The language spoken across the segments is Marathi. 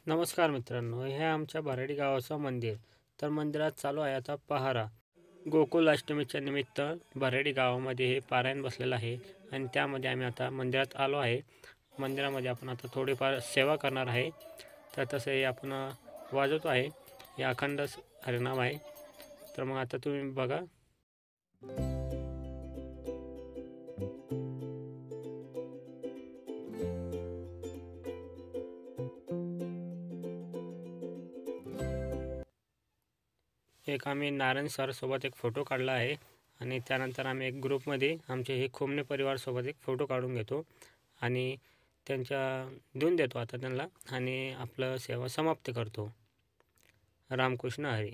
नमस्कार मित्रांनो, हे आमच्या भराडी गावाचं मंदिर. तर मंदिरात चालू आहे आता पहारा. गोकुल अष्टमीच्या निमित्त भराडी गावामध्ये हे पारायण बसलेलं आहे आणि त्यामध्ये आम्ही आता मंदिरात आलो आहे. मंदिरामध्ये आपण आता थोडीफार सेवा करणार आहे. तर तसं हे आपण वाजवतो आहे. हे अखंड हरिनाम आहे. तर मग आता तुम्ही बघा. एक आम्ही नारायण सर सोबत एक फोटो काढला आहे आणि त्यानंतर आम्ही एक ग्रुपमध्ये आमचे हे खोमणे परिवारसोबत एक फोटो काढून घेतो आणि त्यांच्या देऊन देतो आता त्यांना आणि आपलं सेवा समाप्त करतो. रामकृष्ण हरी.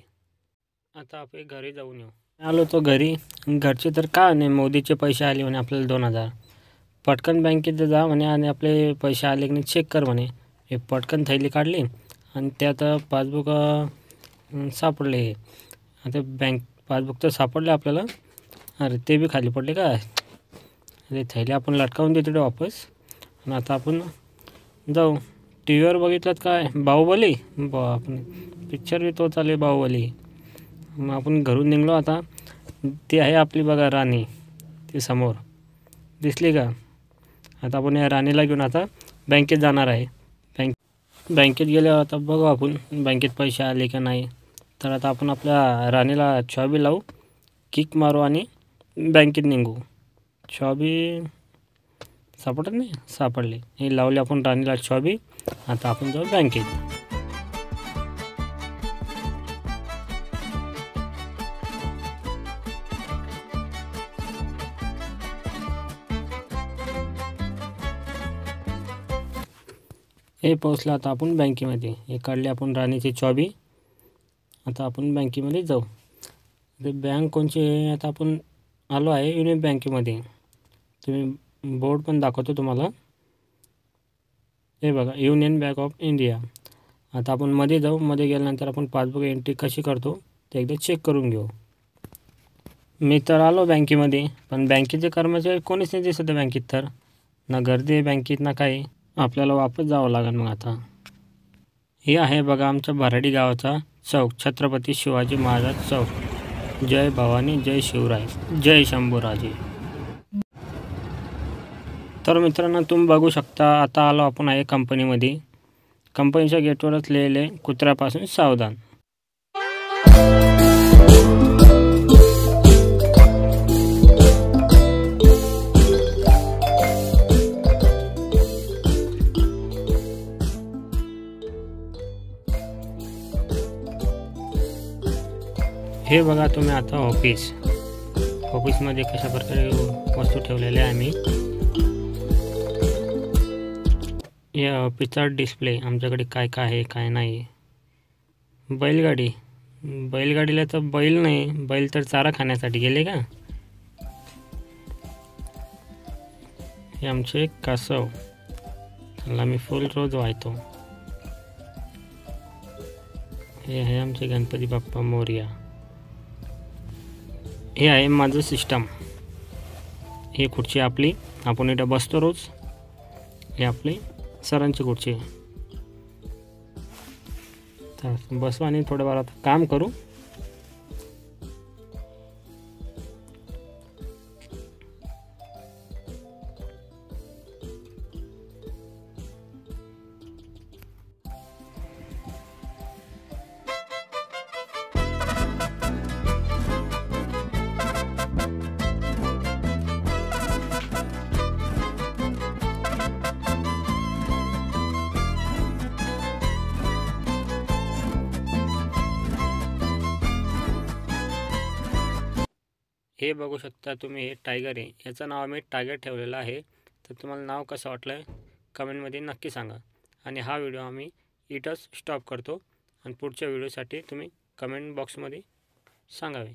आता आपण घरी जाऊन येऊ. आलो तो घरी. घरचे तर काय नाही, मोदीचे पैसे आले म्हणे आपल्याला 2000. पटकन बँकेत जा म्हणे आणि आपले पैसे आले की नाही चेक कर म्हणे. हे पटकन थैली काढली आणि त्यात पासबुक सापडले. हे आता बँक पासबुक तर सापडले आपल्याला. अरे ते बी खाली पडले काय. अरे थैली आपण लटकावून देतो वापस. आणि आता आपण जाऊ. टी व्हीवर बघितलं काय बाहुबली. आपण पिक्चर बी तो चालू बाहुबली. मग आपण घरून निघलो. आता ती आहे आपली बघा राणी, ती समोर दिसली का. आता आपण या राणीला घेऊन आता बँकेत जाणार आहे. बँकेत गेल्यावर आता बघू आपण बँकेत पैसे आले का नाही. तर आता आपण आपल्या राणीला चाबी लावू, किक मारू आणि बँकेत निघू. चाबी सापडत नाही, सापडले. हे लावले आपण राणीला चाबी. आता आपण जाऊ बँकेत. हे पोहोचलं आता आपण बँकेमध्ये. हे काढले आपण राणीची चाबी. आता आपण बँकेमध्ये जाऊ. ते बँक कोणची आहे. आता आपण आलो आहे युनियन बँकेमध्ये. तुम्ही बोर्ड पण दाखवतो तुम्हाला. हे बघा, युनियन बँक ऑफ इंडिया. आता आपण मध्ये जाऊ. मध्ये गेल्यानंतर आपण पासबुक एंट्री कशी करतो ते एकदा चेक करून घेऊ. मी तर आलो बँकेमध्ये, पण बँकेचे कर्मचारी कोणीच नाही दिसत बँकेत. तर ना गर्दी आहे बँकेत ना काही. आपल्याला वापस जावं लागेल मग आता. हे आहे बघा आमच्या भराडी गावाचा चौक, छत्रपती शिवाजी महाराज चौक. जय भवानी, जय शिवराय, जय शंभूराजे. तर मित्रांनो, तुम्ही बघू शकता आता आलो आपण आहे कंपनीमध्ये. कंपनीच्या गेटवरच लिहिले कुत्र्यापासून सावधान. हे बघा तुम्ही आता ऑफिसमध्ये कशा प्रकारे वस्तू ठेवलेल्या आहे आम्ही. या ऑफिसचा डिस्प्ले आमच्याकडे काय काय आहे काय नाही. बैलगाडीला तर बैल नाही, बैल तर चारा खाण्यासाठी गेले का. हे आमचे कासव, त्याला मी फुल रोज वाहतो. हे आहे आमचे गणपती बाप्पा मोरया. हे आहे माझं सिस्टम. ही खुर्ची आपली, आपण इथं बसतो रोज. हे आपली सरांची खुर्ची. तर बसू आणि थोडं वेळ आता काम करू. हे बघू शकता तुम्ही, हे टायगर आहे. याचं नाव आम्ही टायगर ठेवलेलं आहे. तर तुम्हाला नाव कसं वाटलं कमेंटमध्ये नक्की सांगा. आणि हा व्हिडिओ आम्ही इथंच स्टॉप करतो आणि पुढच्या व्हिडिओसाठी तुम्ही कमेंट बॉक्समध्ये सांगावे.